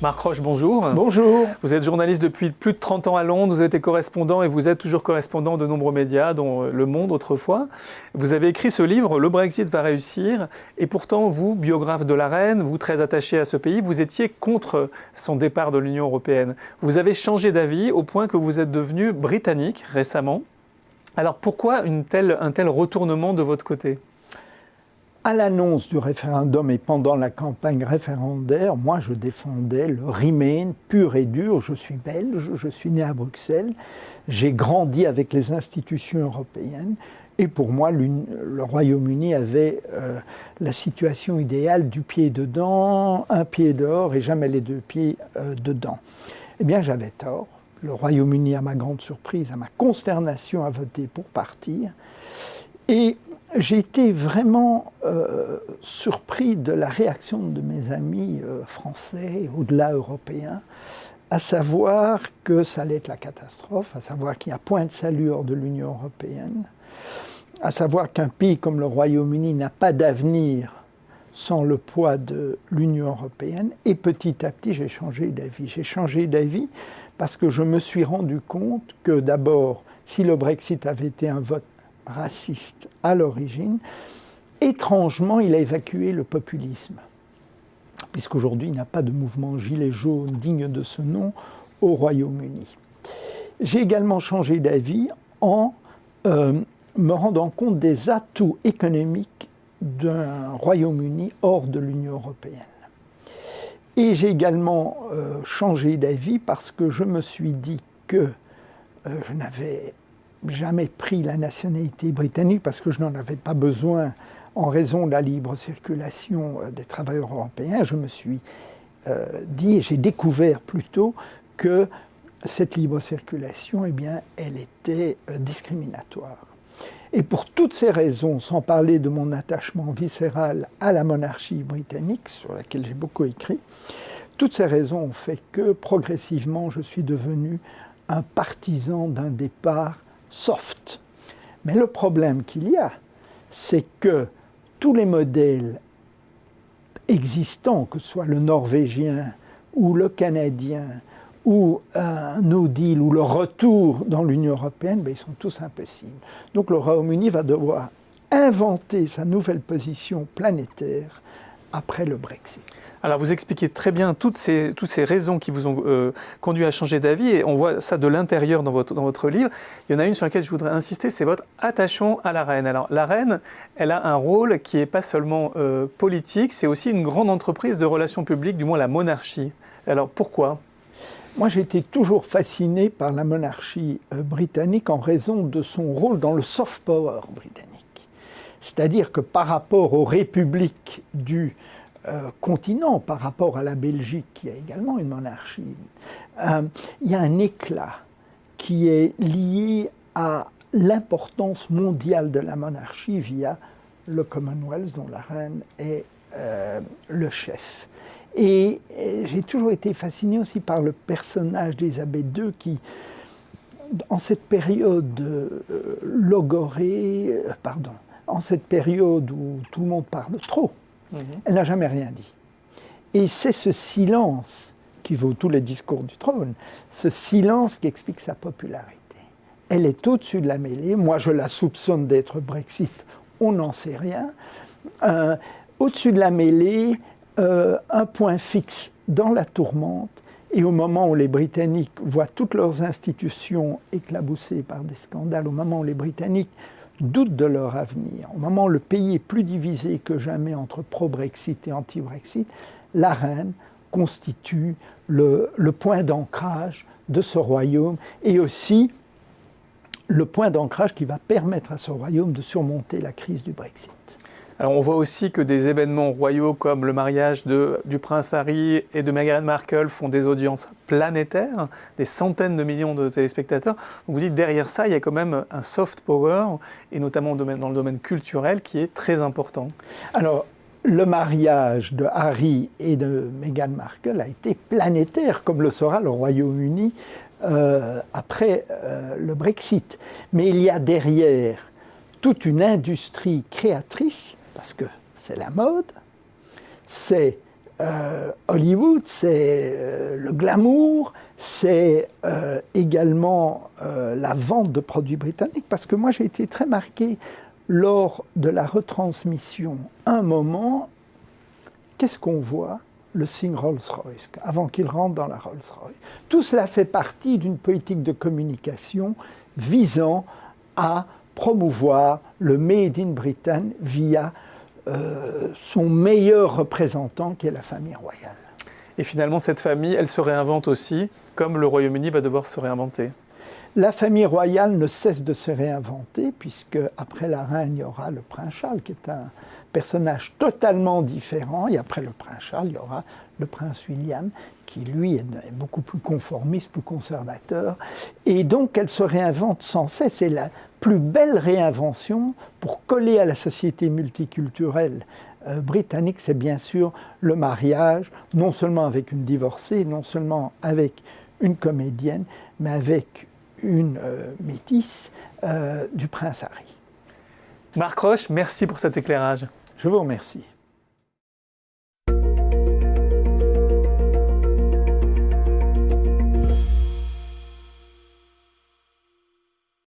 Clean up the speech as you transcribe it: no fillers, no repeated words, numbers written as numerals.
Marc Roche, bonjour. Bonjour. Vous êtes journaliste depuis plus de 30 ans à Londres, vous avez été correspondant et vous êtes toujours correspondant de nombreux médias, dont Le Monde autrefois. Vous avez écrit ce livre, Le Brexit va réussir, et pourtant vous, biographe de la reine, vous très attaché à ce pays, vous étiez contre son départ de l'Union européenne. Vous avez changé d'avis au point que vous êtes devenu britannique récemment. Alors pourquoi un tel retournement de votre côté ? À l'annonce du référendum et pendant la campagne référendaire, moi je défendais le Remain pur et dur. Je suis belge, je suis né à Bruxelles, j'ai grandi avec les institutions européennes et pour moi le Royaume-Uni avait la situation idéale du pied dedans, un pied dehors et jamais les deux pieds dedans. Eh bien j'avais tort. Le Royaume-Uni, à ma grande surprise, à ma consternation, a voté pour partir. Et j'ai été vraiment surpris de la réaction de mes amis français, au-delà européens, à savoir que ça allait être la catastrophe, à savoir qu'il n'y a point de salut hors de l'Union européenne, à savoir qu'un pays comme le Royaume-Uni n'a pas d'avenir sans le poids de l'Union européenne. Et petit à petit, j'ai changé d'avis. J'ai changé d'avis parce que je me suis rendu compte que d'abord, si le Brexit avait été un vote raciste à l'origine, étrangement, il a évacué le populisme. Puisqu'aujourd'hui, il n'y a pas de mouvement gilet jaune digne de ce nom au Royaume-Uni. J'ai également changé d'avis en me rendant compte des atouts économiques d'un Royaume-Uni hors de l'Union européenne. Et j'ai également changé d'avis parce que je me suis dit que je n'avais jamais pris la nationalité britannique parce que je n'en avais pas besoin en raison de la libre circulation des travailleurs européens. Je me suis dit, et j'ai découvert plutôt que cette libre circulation, eh bien, elle était discriminatoire. Et pour toutes ces raisons, sans parler de mon attachement viscéral à la monarchie britannique, sur laquelle j'ai beaucoup écrit, toutes ces raisons ont fait que progressivement, je suis devenu un partisan d'un départ soft. Mais le problème qu'il y a, c'est que tous les modèles existants, que ce soit le norvégien ou le canadien, ou un no deal, ou le retour dans l'Union européenne, ils sont tous impossibles. Donc le Royaume-Uni va devoir inventer sa nouvelle position planétaire après le Brexit. Alors vous expliquez très bien toutes ces raisons qui vous ont conduit à changer d'avis et on voit ça de l'intérieur dans votre livre. Il y en a une sur laquelle je voudrais insister, c'est votre attachement à la reine. Alors la reine, elle a un rôle qui n'est pas seulement politique, c'est aussi une grande entreprise de relations publiques, du moins la monarchie. Alors pourquoi ? Moi j'ai été toujours fasciné par la monarchie britannique en raison de son rôle dans le soft power britannique. C'est-à-dire que par rapport aux républiques du continent, par rapport à la Belgique, qui a également une monarchie, il y a un éclat qui est lié à l'importance mondiale de la monarchie via le Commonwealth, dont la reine est le chef. Et j'ai toujours été fasciné aussi par le personnage d'Élisabeth II qui, en cette période en cette période où tout le monde parle trop, elle n'a jamais rien dit. Et c'est ce silence qui vaut tous les discours du trône, ce silence qui explique sa popularité. Elle est au-dessus de la mêlée, moi je la soupçonne d'être Brexit, on n'en sait rien. Au-dessus de la mêlée, un point fixe dans la tourmente, et au moment où les Britanniques voient toutes leurs institutions éclaboussées par des scandales, au moment où les Britanniques doutent de leur avenir, au moment où le pays est plus divisé que jamais entre pro-Brexit et anti-Brexit, la reine constitue le point d'ancrage de ce royaume et aussi le point d'ancrage qui va permettre à ce royaume de surmonter la crise du Brexit. Alors on voit aussi que des événements royaux comme le mariage du prince Harry et de Meghan Markle font des audiences planétaires, des centaines de millions de téléspectateurs. Donc vous dites derrière ça, il y a quand même un soft power, et notamment dans le domaine culturel, qui est très important. Alors, le mariage de Harry et de Meghan Markle a été planétaire, comme le sera le Royaume-Uni après le Brexit. Mais il y a derrière toute une industrie créatrice, parce que c'est la mode, c'est Hollywood, c'est le glamour, c'est également la vente de produits britanniques, parce que moi j'ai été très marqué lors de la retransmission. Un moment, qu'est-ce qu'on voit? Le signe Rolls-Royce, avant qu'il rentre dans la Rolls-Royce. Tout cela fait partie d'une politique de communication visant à promouvoir le Made in Britain via son meilleur représentant, qui est la famille royale. Et finalement, cette famille, elle se réinvente aussi, comme le Royaume-Uni va devoir se réinventer. La famille royale ne cesse de se réinventer, puisque après la reine, il y aura le prince Charles, qui est un personnage totalement différent, et après le prince Charles, il y aura le prince William, qui lui est beaucoup plus conformiste, plus conservateur, et donc elle se réinvente sans cesse. C'est la plus belle réinvention pour coller à la société multiculturelle britannique, c'est bien sûr le mariage, non seulement avec une divorcée, non seulement avec une comédienne, mais avec une métisse du prince Harry. Marc Roche, merci pour cet éclairage. Je vous remercie.